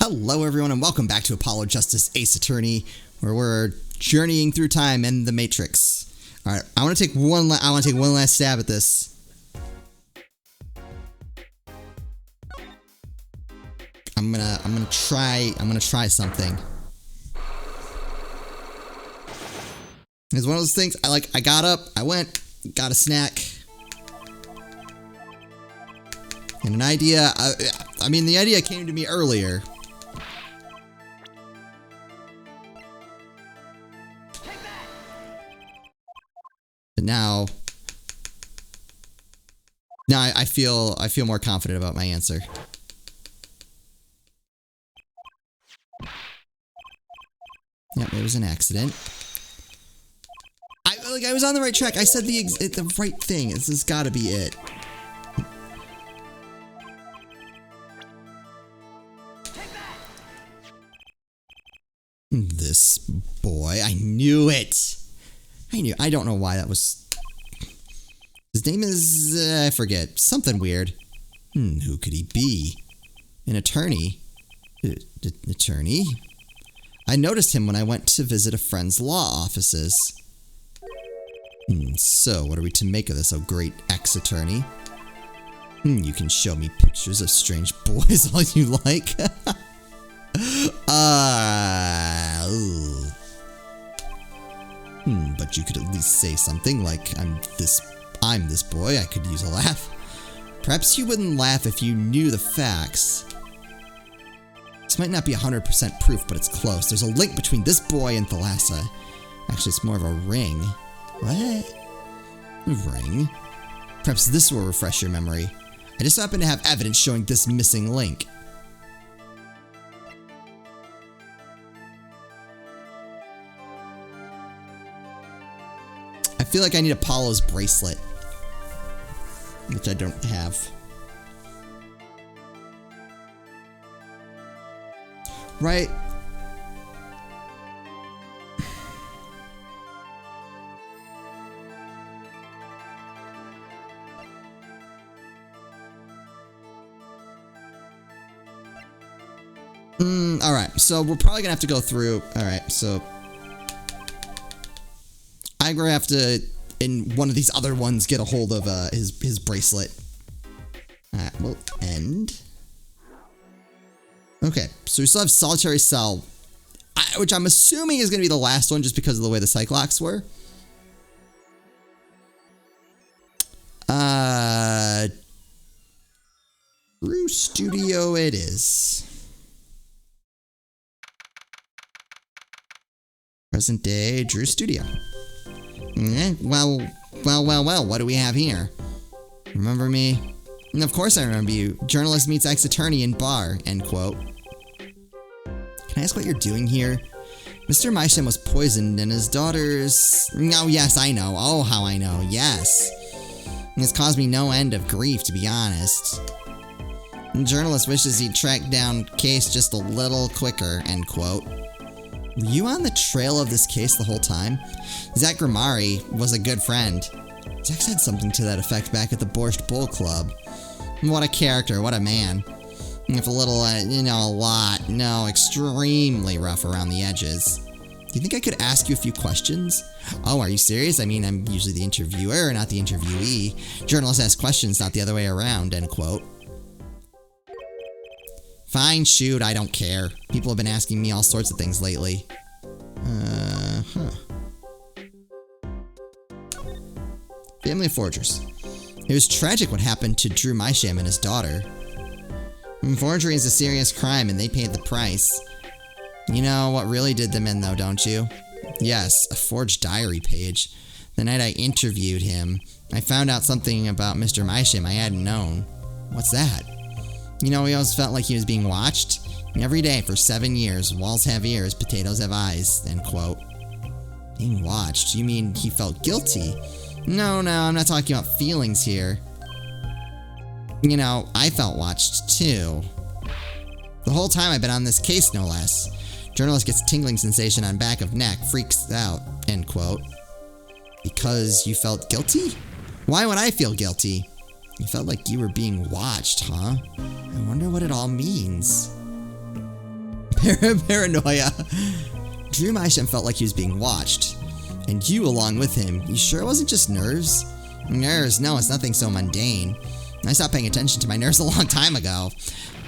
Hello everyone and welcome back to Apollo Justice Ace Attorney, where we're journeying through time and the Matrix. Alright, I want to take one last stab at this. I'm gonna try something. It's one of those things, I got up, I went, got a snack. And an idea, the idea came to me earlier. But now I feel more confident about my answer. Yep, it was an accident. I was on the right track. I said the right thing. This has got to be it. This boy, I knew it. I don't know why that was. His name is, I forget, something weird. Who could he be? An attorney? Attorney? I noticed him when I went to visit a friend's law offices. So, what are we to make of this, oh great ex-attorney? You can show me pictures of strange boys all you like. But you could at least say something like, I'm this boy, I could use a laugh. Perhaps you wouldn't laugh if you knew the facts. This might not be 100% proof, but it's close. There's a link between this boy and Thalassa. Actually, it's more of a ring. What? A ring? Perhaps this will refresh your memory. I just happen to have evidence showing this missing link. I feel like I need Apollo's bracelet, which I don't have. Right? Alright, so we're probably gonna have to go through. Alright, so I'm gonna have to, in one of these other ones, get a hold of his bracelet. Alright, we'll end. Okay, so we still have Solitary Cell, which I'm assuming is gonna be the last one just because of the way the Cyclocks were. Drew Studio it is. Present day Drew Studio. Well, what do we have here? Remember me? And of course I remember you. Journalist meets ex-attorney in bar, end quote. Can I ask what you're doing here? Mr. Maisham was poisoned and his daughter's... Oh, yes, I know. Oh, how I know. Yes. And it's caused me no end of grief, to be honest. The journalist wishes he'd tracked down case just a little quicker, end quote. Were you on the trail of this case the whole time? Zach Grimari was a good friend. Zach said something to that effect back at the Borscht Bull Club. What a character, what a man. If a little, extremely rough around the edges. Do you think I could ask you a few questions? Oh, are you serious? I mean, I'm usually the interviewer, not the interviewee. Journalists ask questions, not the other way around, end quote. Fine, shoot, I don't care. People have been asking me all sorts of things lately. Family of forgers. It was tragic what happened to Drew Maisham and his daughter. Forgery is a serious crime and they paid the price. You know what really did them in though, don't you? Yes, a forged diary page. The night I interviewed him, I found out something about Mr. Maisham I hadn't known. What's that? You know, he always felt like he was being watched. Every day for 7 years, walls have ears, potatoes have eyes, end quote. Being watched? You mean he felt guilty? No, I'm not talking about feelings here. You know, I felt watched too. The whole time I've been on this case, no less. Journalist gets tingling sensation on back of neck, freaks out, end quote. Because you felt guilty? Why would I feel guilty? You felt like you were being watched, huh? I wonder what it all means. Paranoia. Drew Mysham felt like he was being watched. And you along with him. You sure it wasn't just nerves? Nerves? No, it's nothing so mundane. I stopped paying attention to my nerves a long time ago.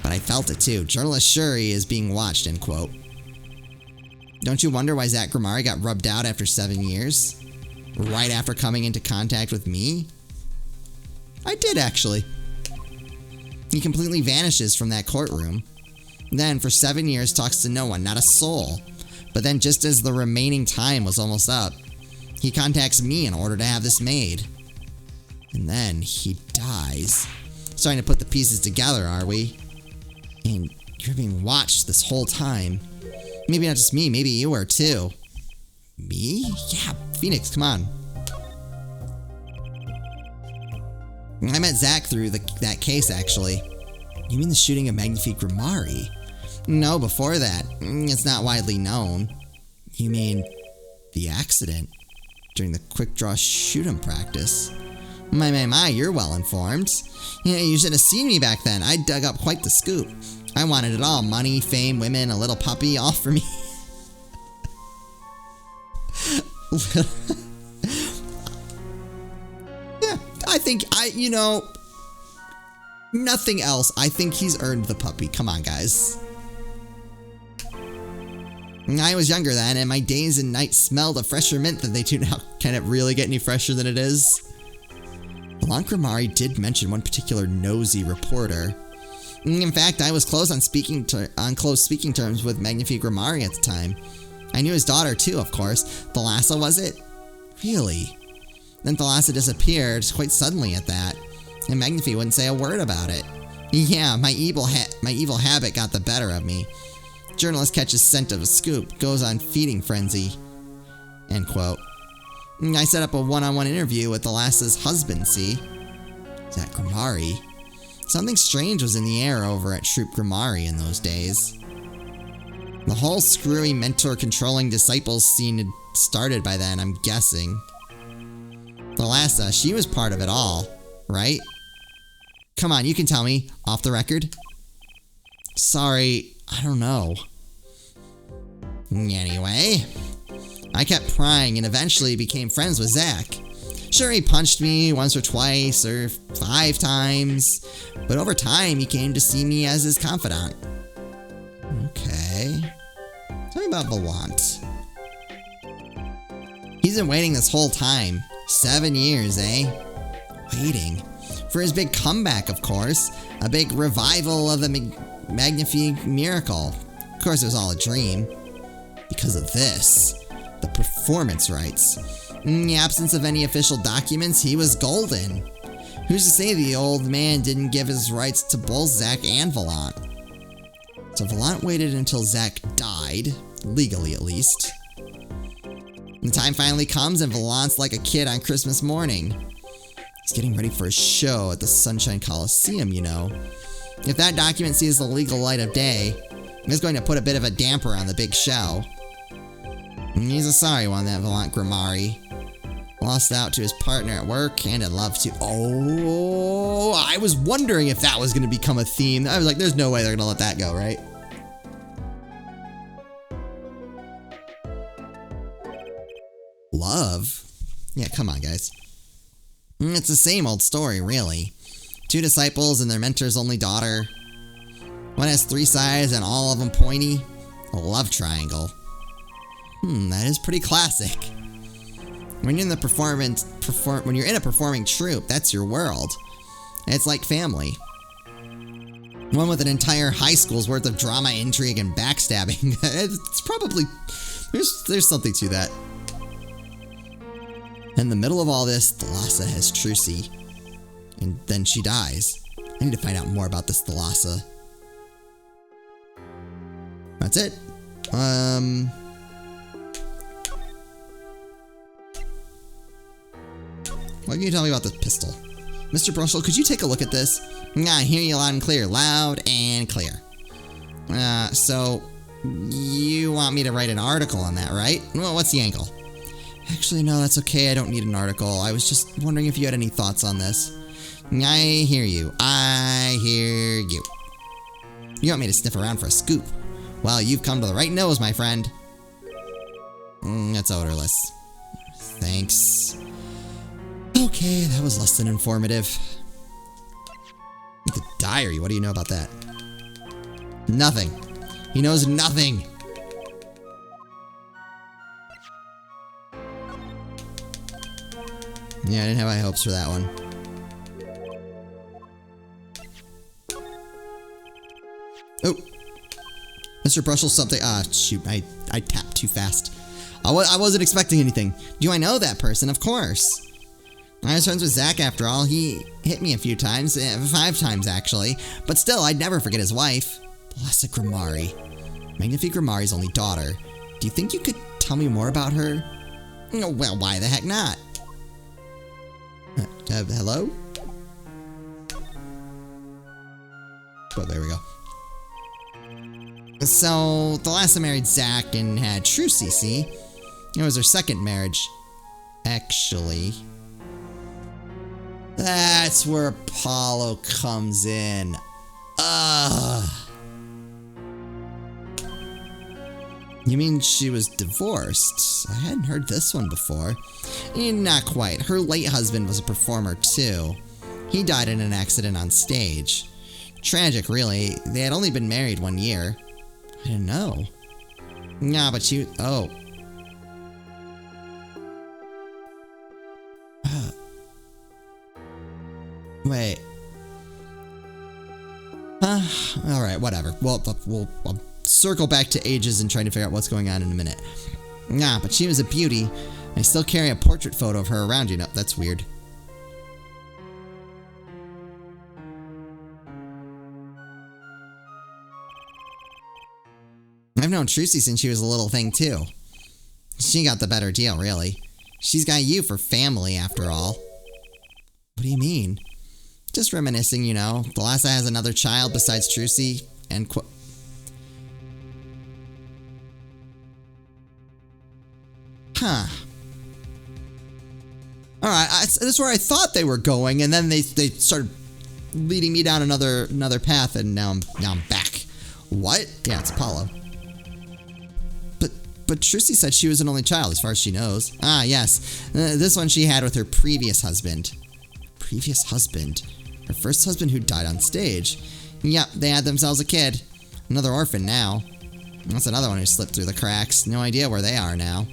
But I felt it too. Journalist sure he is being watched, end quote. Don't you wonder why Zach Grimari got rubbed out after 7 years? Right after coming into contact with me? I did, actually. He completely vanishes from that courtroom. Then, for 7 years, talks to no one, not a soul. But then, just as the remaining time was almost up, he contacts me in order to have this made. And then, he dies. Starting to put the pieces together, are we? And you're being watched this whole time. Maybe not just me, maybe you were too. Me? Yeah, Phoenix, come on. I met Zach through that case, actually. You mean the shooting of Magnifique Grimari? No, before that. It's not widely known. You mean the accident during the quick draw shoot-'em practice? My, you're well informed. Yeah, you should have seen me back then. I dug up quite the scoop. I wanted it all. Money, fame, women, a little puppy, all for me. Yeah, I think nothing else. I think he's earned the puppy. Come on, guys. I was younger then, and my days and nights smelled of fresher mint than they do now. Can it really get any fresher than it is? Valant Grimari did mention one particular nosy reporter. In fact, I was close on close speaking terms with Magnifique Grimari at the time. I knew his daughter too, of course. Thalassa, was it? Really? Then Thalassa disappeared quite suddenly at that, and Magnifique wouldn't say a word about it. Yeah, my evil habit got the better of me. Journalist catches scent of a scoop, goes on feeding frenzy. End quote. I set up a one-on-one interview with Thalassa's husband, see? Zach Grimari. Something strange was in the air over at Troop Grimari in those days. The whole screwy mentor-controlling disciples scene had started by then, I'm guessing. Thalassa, she was part of it all, right? Come on, you can tell me, off the record. Sorry, I don't know. Anyway, I kept prying and eventually became friends with Zach. Sure, he punched me once or twice or 5 times, but over time he came to see me as his confidant. Okay. Tell me about Valant. He's been waiting this whole time. 7 years, eh? Waiting. For his big comeback, of course. A big revival of the Magnifique miracle. Of course, it was all a dream. Because of this. The performance rights. In the absence of any official documents, he was golden. Who's to say the old man didn't give his rights to both Zach and Valant? So Valant waited until Zach died, legally at least. The time finally comes and Valant's like a kid on Christmas morning. He's getting ready for a show at the Sunshine Coliseum, you know. If that document sees the legal light of day, it's going to put a bit of a damper on the big show. And he's a sorry one, that Valant Grimari. Lost out to his partner at work and in love too. Oh, I was wondering if that was going to become a theme. I was like, there's no way they're going to let that go, right? Love? Yeah, come on, guys. It's the same old story, really. 2 disciples and their mentor's only daughter. One has 3 sides and all of them pointy. A love triangle. That is pretty classic. When you're in the when you're in a performing troupe, that's your world. It's like family. One with an entire high school's worth of drama, intrigue, and backstabbing. It's probably there's something to that. In the middle of all this, Thalassa has Trucy. And then she dies. I need to find out more about this Thalassa. That's it. What can you tell me about this pistol? Mr. Brushel, could you take a look at this? I hear you loud and clear. Loud and clear. So, you want me to write an article on that, right? Well, what's the angle? Actually, no, that's okay. I don't need an article. I was just wondering if you had any thoughts on this. I hear you. I hear you. You want me to sniff around for a scoop? Well, you've come to the right nose, my friend. It's odorless. Thanks. Okay, that was less than informative. The diary, what do you know about that? Nothing. He knows nothing. Yeah, I didn't have high hopes for that one. Oh. Mr. Brushel, something. Ah, shoot. I tapped too fast. I wasn't expecting anything. Do I know that person? Of course. I was friends with Zach after all. He hit me a few times. 5 times, actually. But still, I'd never forget his wife. Blessed Grimari. Magnifique Grimari's only daughter. Do you think you could tell me more about her? Well, why the heck not? Hello? Oh, there we go. So, the last I married Zach and had Trucy, see? It was her second marriage. Actually. That's where Apollo comes in. Ugh. You mean she was divorced? I hadn't heard this one before. Not quite. Her late husband was a performer too. He died in an accident on stage. Tragic, really. They had only been married 1 year. I didn't know. Nah, but she... Oh. Wait. Alright, whatever. Well, we'll circle back to ages and try to figure out what's going on in a minute. Nah, but she was a beauty. I still carry a portrait photo of her around, you know. That's weird. I've known Trucy since she was a little thing, too. She got the better deal, really. She's got you for family, after all. What do you mean? Just reminiscing, you know. Thalassa has another child besides Trucy, and Huh. Alright, that's where I thought they were going, and then they started leading me down another path, and now I'm back. What? Yeah, it's Apollo. But Trucy said she was an only child, as far as she knows. Ah, yes. This one she had with her previous husband. Previous husband? Her first husband who died on stage. Yep, they had themselves a kid. Another orphan now. That's another one who slipped through the cracks. No idea where they are now.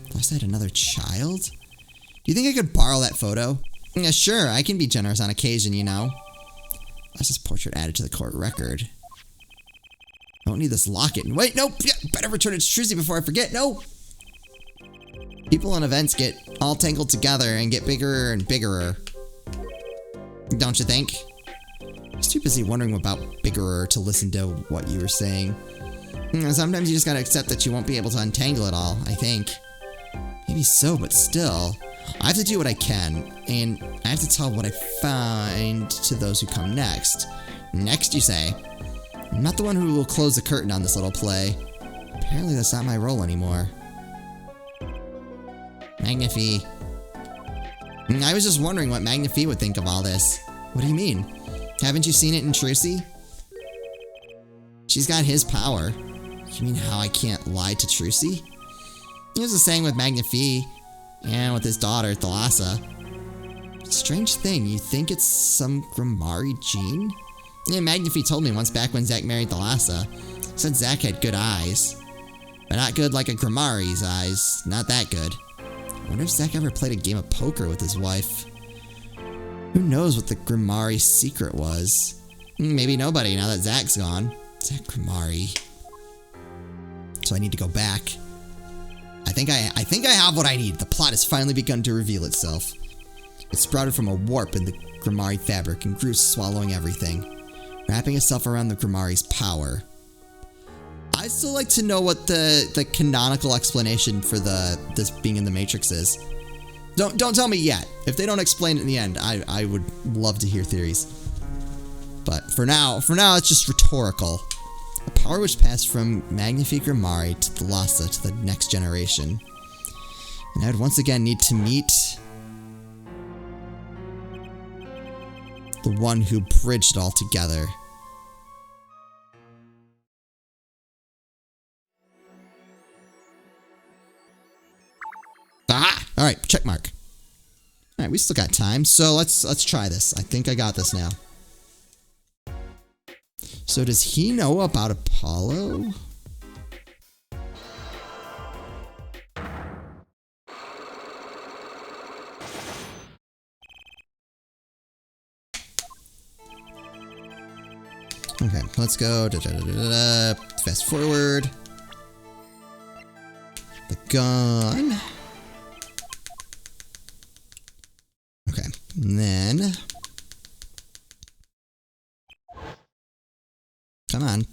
Plus, I had another child? Do you think I could borrow that photo? Yeah, sure, I can be generous on occasion, you know. That's his portrait added to the court record. I don't need this locket. Wait, nope. Yeah, better return it to Trucy before I forget. No. People and events get all tangled together and get bigger and bigger. Don't you think? I was too busy wondering about bigger to listen to what you were saying. Sometimes you just gotta accept that you won't be able to untangle it all, I think. Maybe so, but still. I have to do what I can, and I have to tell what I find to those who come next. Next, you say? I'm not the one who will close the curtain on this little play. Apparently that's not my role anymore. Magnifique. I was just wondering what Magnifique would think of all this. What do you mean? Haven't you seen it in Trucy? She's got his power. You mean how I can't lie to Trucy? Here's the saying with Magnifique, and with his daughter, Thalassa. Strange thing, you think it's some Grimari gene? Yeah, Magnifique told me once back when Zach married Thalassa. Said Zach had good eyes. But not good like a Grimari's eyes. Not that good. I wonder if Zach ever played a game of poker with his wife. Who knows what the Grimari secret was? Maybe nobody now that Zach's gone. Zach Grimari. So I need to go back. I think I have what I need. The plot has finally begun to reveal itself. It sprouted from a warp in the Grimari fabric and grew, swallowing everything, wrapping itself around the Grimari's power. I'd still like to know what the canonical explanation for this being in the Matrix is. Don't tell me yet. If they don't explain it in the end, I would love to hear theories. But for now it's just rhetorical. A power which passed from Magnifique Grimari to Thalassa to the next generation. And I would once again need to meet the one who bridged it all together. Alright, check mark. Alright, we still got time, so let's try this. I think I got this now. So does he know about Apollo? Okay, let's go. Fast forward. The gun. Okay, and then. Come on.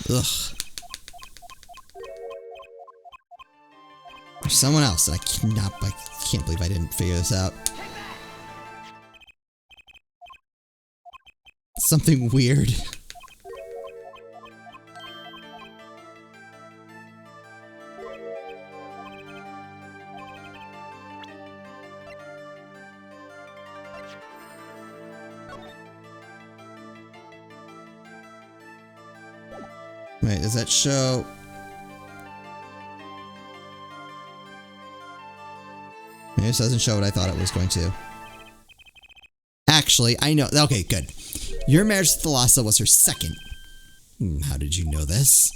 Ugh. There's someone else that I can't believe I didn't figure this out. Something weird. Wait, does that show? Maybe this doesn't show what I thought it was going to. Actually, I know. Okay, good. Your marriage to Thalassa was her second. How did you know this?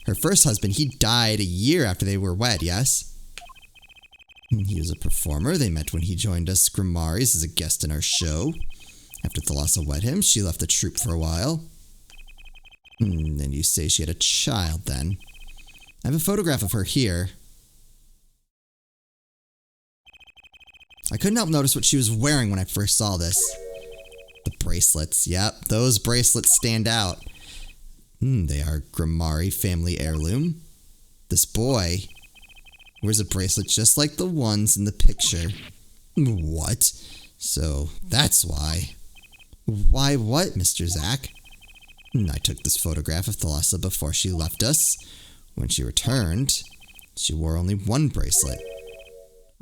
Her first husband, he died a year after they were wed, yes? He was a performer. They met when he joined us Grimaris as a guest in our show. After Thalassa wed him, she left the troupe for a while. And you say she had a child then. I have a photograph of her here. I couldn't help notice what she was wearing when I first saw this. The bracelets, yep, those bracelets stand out. They are Grimari family heirloom. This boy wears a bracelet just like the ones in the picture. What? So that's why. Why what, Mr. Zack? I took this photograph of Thalassa before she left us. When she returned, she wore only one bracelet.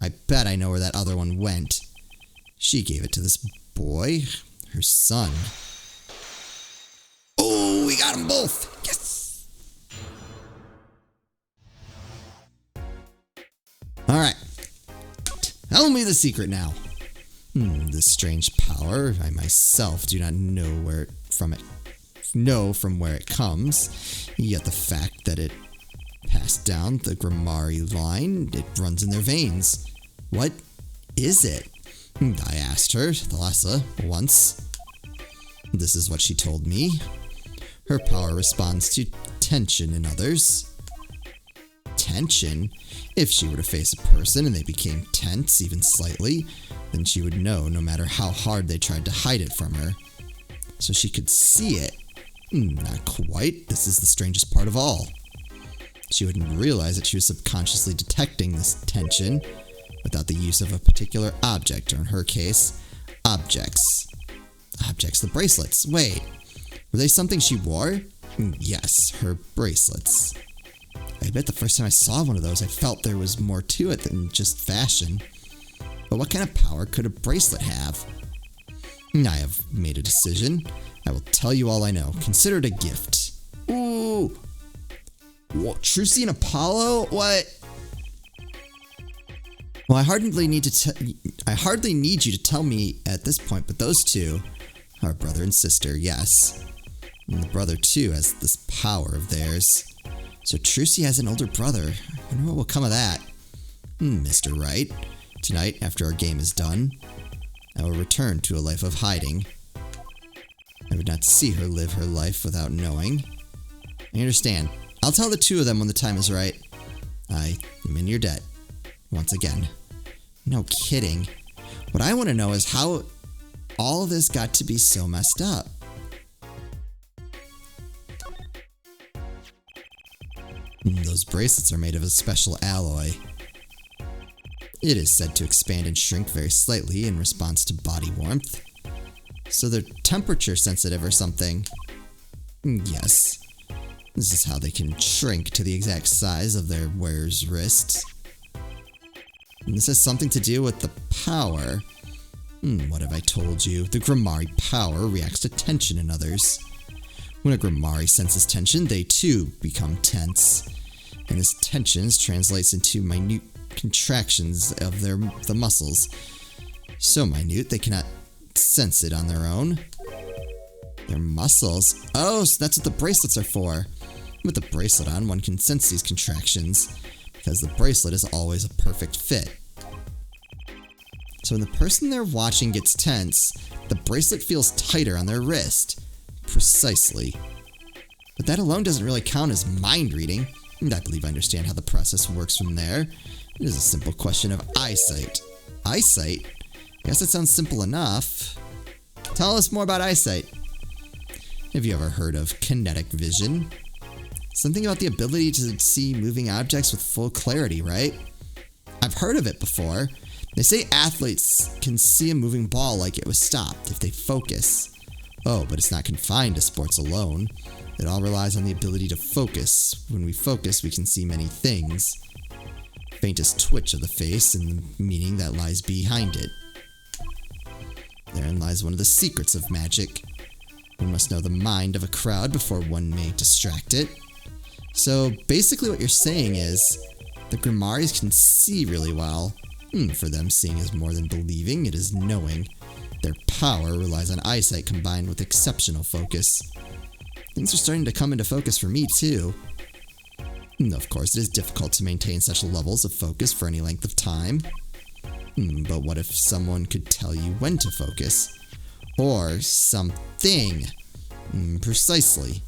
I bet I know where that other one went. She gave it to this boy, her son. Oh, we got them both! Yes! Alright. Tell me the secret now. This strange power, I myself do not know from where it comes, yet the fact that it passed down the Grimari line, it runs in their veins. What is it? I asked her, Thalassa, once. This is what she told me. Her power responds to tension in others. Tension? If she were to face a person and they became tense, even slightly, then she would know no matter how hard they tried to hide it from her. So she could see it. Not quite. This is the strangest part of all. She wouldn't realize that she was subconsciously detecting this tension without the use of a particular object, or in her case, objects. Objects, the bracelets. Wait, were they something she wore? Yes, her bracelets. I bet the first time I saw one of those, I felt there was more to it than just fashion. But what kind of power could a bracelet have? I have made a decision. I will tell you all I know. Consider it a gift. Ooh! What, Trucy and Apollo? What? Well, I hardly need you to tell me at this point, but those two are brother and sister, yes. And the brother, too, has this power of theirs. So Trucy has an older brother. I wonder what will come of that. Mr. Wright, tonight, after our game is done, I will return to a life of hiding. I would not see her live her life without knowing. I understand. I'll tell the two of them when the time is right. I am in your debt. Once again. No kidding. What I want to know is how all of this got to be so messed up. Those bracelets are made of a special alloy. It is said to expand and shrink very slightly in response to body warmth. So they're temperature sensitive or something. Yes. This is how they can shrink to the exact size of their wearer's wrists. And this has something to do with the power. What have I told you? The Grimari power reacts to tension in others. When a Grimari senses tension, they too become tense. and this tension translates into minute contractions of the muscles. So minute they cannot sense it on their own. Their muscles? Oh, so that's what the bracelets are for. With the bracelet on, one can sense these contractions, because the bracelet is always a perfect fit. So when the person they're watching gets tense, the bracelet feels tighter on their wrist. Precisely. But that alone doesn't really count as mind reading, and I believe I understand how the process works from there. It is a simple question of eyesight. Eyesight? I guess that sounds simple enough. Tell us more about eyesight. Have you ever heard of kinetic vision? Something about the ability to see moving objects with full clarity, right? I've heard of it before. They say athletes can see a moving ball like it was stopped if they focus. Oh, but it's not confined to sports alone. It all relies on the ability to focus. When we focus, we can see many things. Faintest twitch of the face and the meaning that lies behind it. Therein lies one of the secrets of magic. One must know the mind of a crowd before one may distract it. So basically what you're saying is, the Grimaris can see really well. For them, seeing is more than believing, it is knowing. Their power relies on eyesight combined with exceptional focus. Things are starting to come into focus for me too. Of course, it is difficult to maintain such levels of focus for any length of time. But what if someone could tell you when to focus? Or something. Precisely.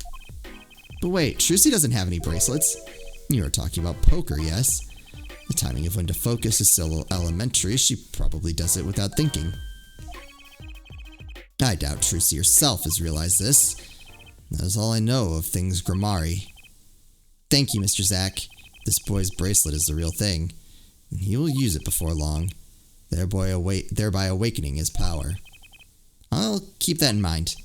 But wait, Trucy doesn't have any bracelets. You are talking about poker, yes? The timing of when to focus is so elementary, she probably does it without thinking. I doubt Trucy herself has realized this. That is all I know of things Grimari. Thank you, Mr. Zack. This boy's bracelet is the real thing, and he will use it before long, thereby awakening his power. I'll keep that in mind.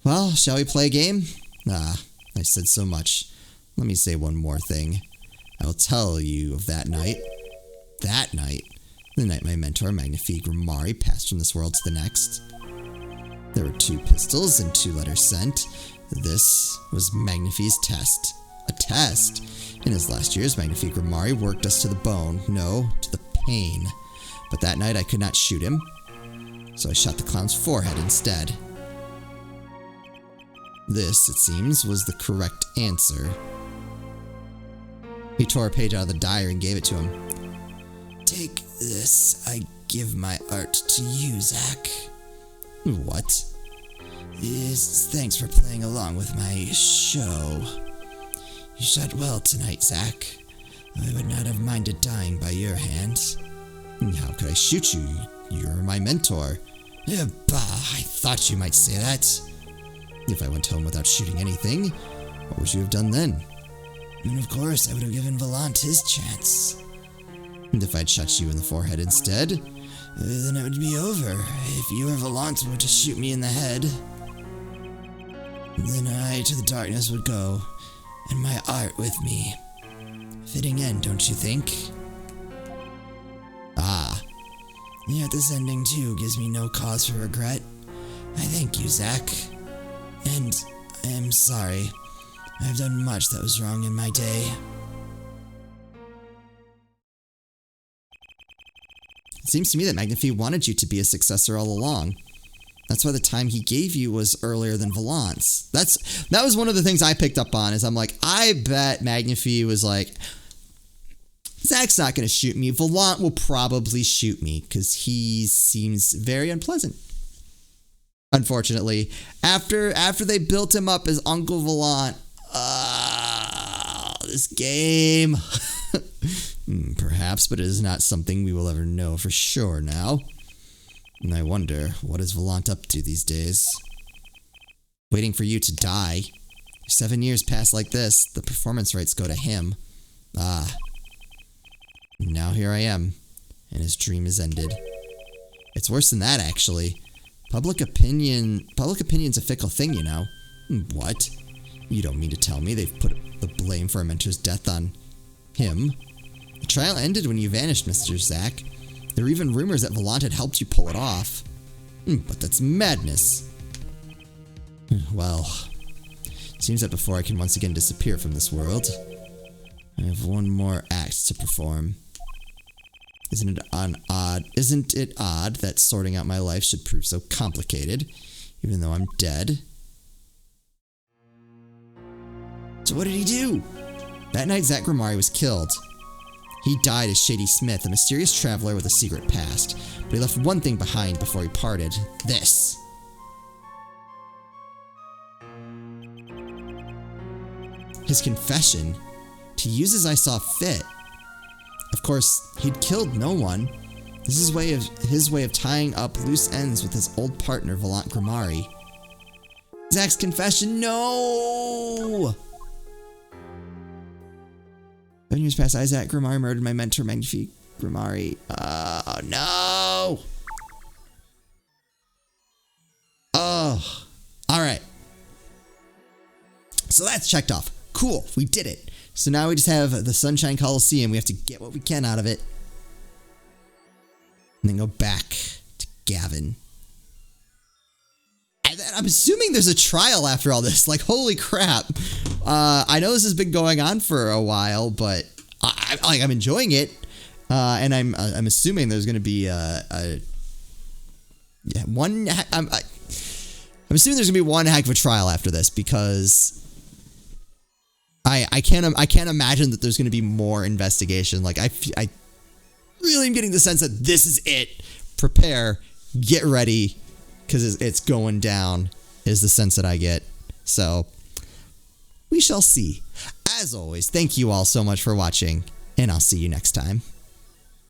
Well, shall we play a game? I said so much. Let me say one more thing. I will tell you of that night. That night? The night my mentor, Magnifique Grimari, passed from this world to the next. There were 2 pistols and 2 letters sent. This was Magnifique's test. A test? In his last years, Magnifique Grimari worked us to the bone. No, to the pain. But that night I could not shoot him, so I shot the clown's forehead instead. This, it seems, was the correct answer. He tore a page out of the diary and gave it to him. Take this. I give my art to you, Zack. What? Thanks for playing along with my show. You shot well tonight, Zack. I would not have minded dying by your hand. How could I shoot you? You're my mentor. Bah, I thought you might say that. If I went home without shooting anything, what would you have done then? And of course, I would have given Volant his chance. And if I'd shot you in the forehead instead, then it would be over. If you or Volant were to shoot me in the head, then I to the darkness would go, and my art with me. Fitting end, don't you think? Ah. Yet this ending too gives me no cause for regret. I thank you, Zack. And I am sorry. I have done much that was wrong in my day. It seems to me that Magnifique wanted you to be a successor all along. That's why the time he gave you was earlier than Volant's. That was one of the things I picked up on, is I'm like, I bet Magnifique was like, Zack's not going to shoot me. Volant will probably shoot me, because he seems very unpleasant. Unfortunately, after they built him up as Uncle Volant, this game. Perhaps, but it is not something we will ever know for sure now. And I wonder, what is Volant up to these days? Waiting for you to die. 7 years pass like this, the performance rights go to him. Now here I am, and his dream is ended. It's worse than that, actually. Public opinion's a fickle thing, you know. What? You don't mean to tell me they've put the blame for our mentor's death on him? The trial ended when you vanished, Mr. Zack. There were even rumors that Volant had helped you pull it off. But that's madness. Well, seems that before I can once again disappear from this world, I have one more act to perform. Isn't it odd that sorting out my life should prove so complicated, even though I'm dead? So what did he do? That night, Zach Grimari was killed. He died as Shady Smith, a mysterious traveler with a secret past, but he left one thing behind before he parted. This. His confession, to use as I saw fit. Of course, he'd killed no one. This is his way of tying up loose ends with his old partner, Volant Grimari. Zach's confession, no! 7 years past, Zach Grimari murdered my mentor, Magnifique Grimari. Oh, no! Oh, alright. So that's checked off. Cool, we did it. So now we just have the Sunshine Coliseum. We have to get what we can out of it. And then go back to Gavin. And then I'm assuming there's a trial after all this. Like, holy crap. I know this has been going on for a while, but I'm enjoying it. And I'm assuming there's going to be I'm assuming there's going to be one heck of a trial after this, because I can't imagine that there's going to be more investigation. Like, I really am getting the sense that this is it. Prepare, get ready, because it's going down, is the sense that I get. So, we shall see. As always, thank you all so much for watching, and I'll see you next time.